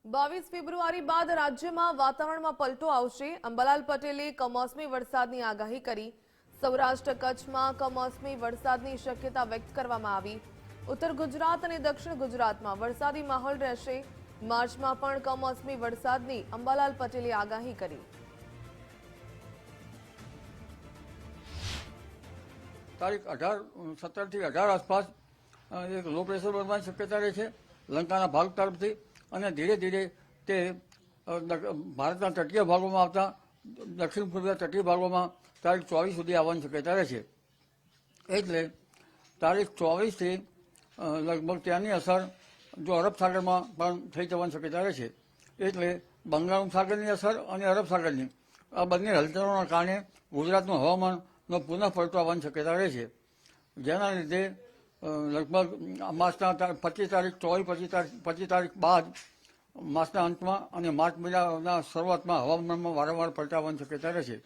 22 ફેબ્રુઆરી બાદ રાજ્યમાં વાતાવરણમાં પલટો આવશે. અંબાલાલ પટેલે કમોસમી વરસાદની આગાહી કરી. સૌરાષ્ટ્ર કચ્છમાં કમોસમી વરસાદની શક્યતા વ્યક્ત કરવામાં આવી. ઉત્તર ગુજરાત અને દક્ષિણ ગુજરાતમાં વરસાદી માહોલ રહેશે. માર્ચમાં પણ કમોસમી વરસાદની અંબાલાલ પટેલે આગાહી કરી. તારીખ 17 થી 18 આસપાસ એક લો પ્રેશર બનવાની શક્યતા રહે છે લંકાના ભાગ તરફથી, અને ધીરે ધીરે તે ભારતના તટીય ભાગોમાં આવતા દક્ષિણ પૂર્વીય તટીય ભાગોમાં તારીખ 24 સુધી આવવાની શક્યતા રહે છે. એટલે તારીખ 24 થી લગભગ ત્યાંની અસર જો અરબ સાગરમાં પણ થઈ જવાની શક્યતા રહે છે. એટલે બંગાળ સાગરની અસર અને અરબ સાગરની આ બંને હલચલોના કારણે ગુજરાતનું હવામાનનો પુનઃ પલટો આવવાની શક્યતા રહે છે, જેના લીધે લગભગ માસના 25 તારીખ 25 તારીખ બાદ માસના અંતમાં અને માર્ચ મહિનાના શરૂઆતમાં હવામાનમાં વારંવાર પલટાવાની શક્યતા રહે છે.